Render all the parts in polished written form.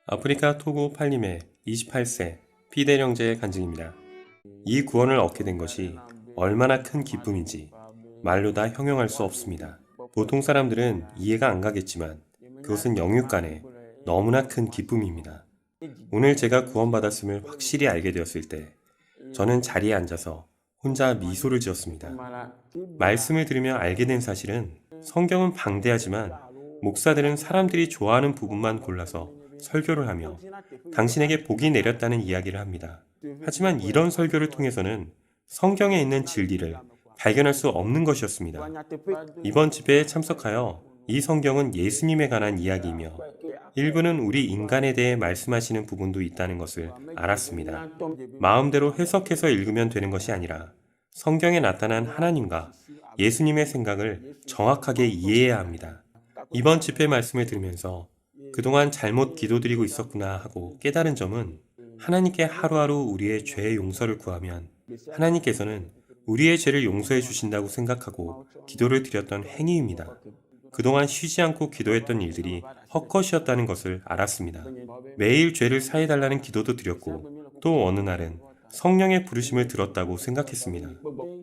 아프리카 토고 팔림의 28세 피대령제 간증입니다. 이 구원을 얻게 된 것이 얼마나 큰 기쁨인지 말로 다 형용할 수 없습니다. 보통 사람들은 이해가 안 가겠지만 그것은 영육 간에 너무나 큰 기쁨입니다. 오늘 제가 구원받았음을 확실히 알게 되었을 때 저는 자리에 앉아서 혼자 미소를 지었습니다. 말씀을 들으며 알게 된 사실은 성경은 방대하지만 목사들은 사람들이 좋아하는 부분만 골라서 설교를 하며 당신에게 복이 내렸다는 이야기를 합니다. 하지만 이런 설교를 통해서는 성경에 있는 진리를 발견할 수 없는 것이었습니다. 이번 집회에 참석하여 이 성경은 예수님에 관한 이야기이며 일부는 우리 인간에 대해 말씀하시는 부분도 있다는 것을 알았습니다. 마음대로 해석해서 읽으면 되는 것이 아니라 성경에 나타난 하나님과 예수님의 생각을 정확하게 이해해야 합니다. 이번 집회 말씀을 들으면서 그동안 잘못 기도드리고 있었구나 하고 깨달은 점은 하나님께 하루하루 우리의 죄의 용서를 구하면 하나님께서는 우리의 죄를 용서해 주신다고 생각하고 기도를 드렸던 행위입니다. 그동안 쉬지 않고 기도했던 일들이 헛것이었다는 것을 알았습니다. 매일 죄를 사해달라는 기도도 드렸고 또 어느 날은 성령의 부르심을 들었다고 생각했습니다.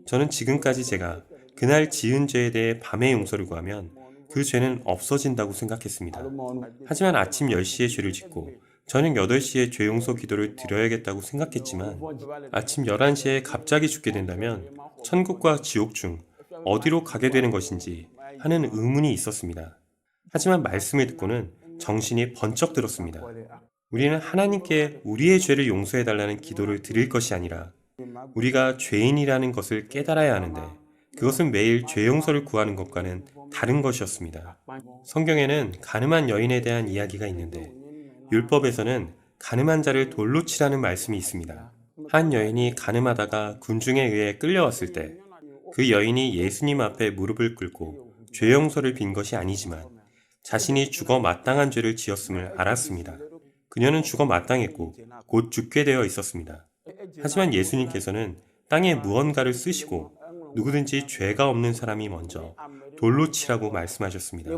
저는 지금까지 제가 그날 지은 죄에 대해 밤에 용서를 구하면 그 죄는 없어진다고 생각했습니다. 하지만 아침 10시에 죄를 짓고 저녁 8시에 죄 용서 기도를 드려야겠다고 생각했지만 아침 11시에 갑자기 죽게 된다면 천국과 지옥 중 어디로 가게 되는 것인지 하는 의문이 있었습니다. 하지만 말씀을 듣고는 정신이 번쩍 들었습니다. 우리는 하나님께 우리의 죄를 용서해달라는 기도를 드릴 것이 아니라 우리가 죄인이라는 것을 깨달아야 하는데 그것은 매일 죄 용서를 구하는 것과는 다른 것이었습니다. 성경에는 가늠한 여인에 대한 이야기가 있는데 율법에서는 가늠한 자를 돌로 치라는 말씀이 있습니다. 한 여인이 가늠하다가 군중에 의해 끌려왔을 때 그 여인이 예수님 앞에 무릎을 꿇고 죄 용서를 빈 것이 아니지만 자신이 죽어 마땅한 죄를 지었음을 알았습니다. 그녀는 죽어 마땅했고 곧 죽게 되어 있었습니다. 하지만 예수님께서는 땅에 무언가를 쓰시고 누구든지 죄가 없는 사람이 먼저 돌로 치라고 말씀하셨습니다.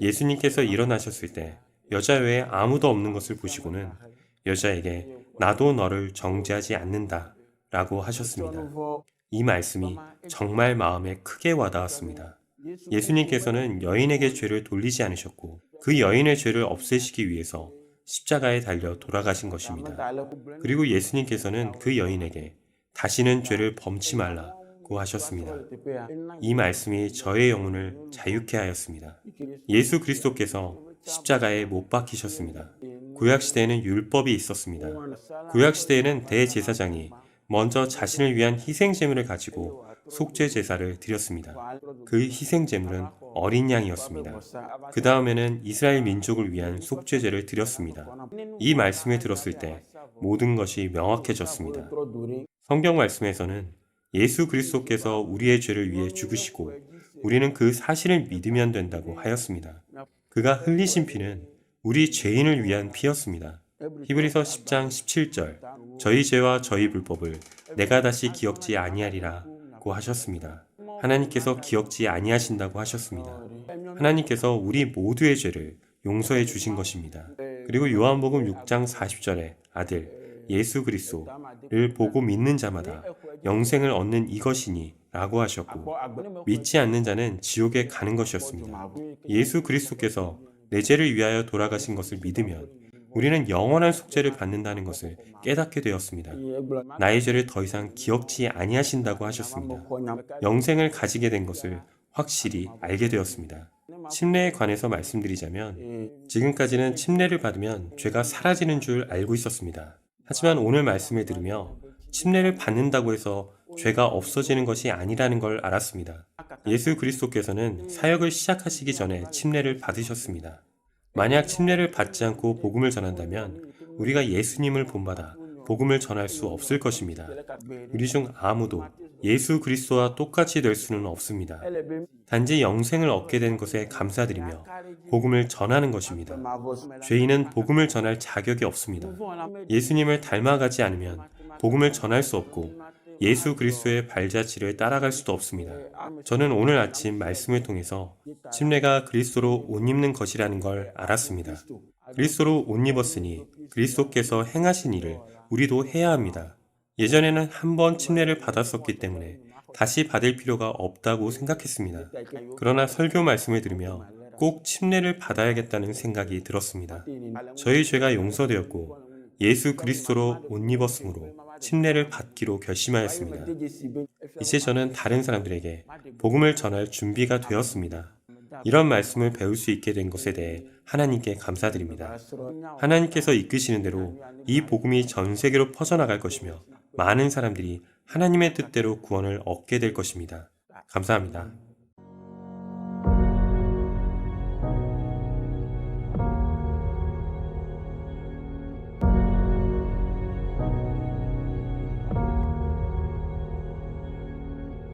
예수님께서 일어나셨을 때 여자 외에 아무도 없는 것을 보시고는 여자에게 나도 너를 정죄하지 않는다 라고 하셨습니다. 이 말씀이 정말 마음에 크게 와닿았습니다. 예수님께서는 여인에게 죄를 돌리지 않으셨고 그 여인의 죄를 없애시기 위해서 십자가에 달려 돌아가신 것입니다. 그리고 예수님께서는 그 여인에게 다시는 죄를 범치 말라고 하셨습니다. 이 말씀이 저의 영혼을 자유케 하였습니다. 예수 그리스도께서 십자가에 못 박히셨습니다. 구약시대에는 율법이 있었습니다. 구약시대에는 대제사장이 먼저 자신을 위한 희생제물을 가지고 속죄제사를 드렸습니다. 그 희생제물은 어린 양이었습니다. 그 다음에는 이스라엘 민족을 위한 속죄제를 드렸습니다. 이 말씀을 들었을 때 모든 것이 명확해졌습니다. 성경 말씀에서는 예수 그리스도께서 우리의 죄를 위해 죽으시고 우리는 그 사실을 믿으면 된다고 하였습니다. 그가 흘리신 피는 우리 죄인을 위한 피였습니다. 히브리서 10장 17절 저희 죄와 저희 불법을 내가 다시 기억지 아니하리라고 하셨습니다. 하나님께서 기억지 아니하신다고 하셨습니다. 하나님께서 우리 모두의 죄를 용서해 주신 것입니다. 그리고 요한복음 6장 40절에 아들 예수 그리스도를 보고 믿는 자마다 영생을 얻는 이것이니 라고 하셨고 믿지 않는 자는 지옥에 가는 것이었습니다. 예수 그리스도께서 내 죄를 위하여 돌아가신 것을 믿으면 우리는 영원한 속죄를 받는다는 것을 깨닫게 되었습니다. 나의 죄를 더 이상 기억지 아니하신다고 하셨습니다. 영생을 가지게 된 것을 확실히 알게 되었습니다. 침례에 관해서 말씀드리자면 지금까지는 침례를 받으면 죄가 사라지는 줄 알고 있었습니다. 하지만 오늘 말씀을 들으며 침례를 받는다고 해서 죄가 없어지는 것이 아니라는 걸 알았습니다. 예수 그리스도께서는 사역을 시작하시기 전에 침례를 받으셨습니다. 만약 침례를 받지 않고 복음을 전한다면 우리가 예수님을 본받아 복음을 전할 수 없을 것입니다. 우리 중 아무도 예수 그리스도와 똑같이 될 수는 없습니다. 단지 영생을 얻게 된 것에 감사드리며 복음을 전하는 것입니다. 죄인은 복음을 전할 자격이 없습니다. 예수님을 닮아가지 않으면 복음을 전할 수 없고 예수 그리스도의 발자취를 따라갈 수도 없습니다. 저는 오늘 아침 말씀을 통해서 침례가 그리스도로 옷 입는 것이라는 걸 알았습니다. 그리스도로 옷 입었으니 그리스도께서 행하신 일을 우리도 해야 합니다. 예전에는 한 번 침례를 받았었기 때문에 다시 받을 필요가 없다고 생각했습니다. 그러나 설교 말씀을 들으며 꼭 침례를 받아야겠다는 생각이 들었습니다. 저희 죄가 용서되었고 예수 그리스도로 옷 입었으므로 침례를 받기로 결심하였습니다. 이제 저는 다른 사람들에게 복음을 전할 준비가 되었습니다. 이런 말씀을 배울 수 있게 된 것에 대해 하나님께 감사드립니다. 하나님께서 이끄시는 대로 이 복음이 전 세계로 퍼져나갈 것이며 많은 사람들이 하나님의 뜻대로 구원을 얻게 될 것입니다. 감사합니다.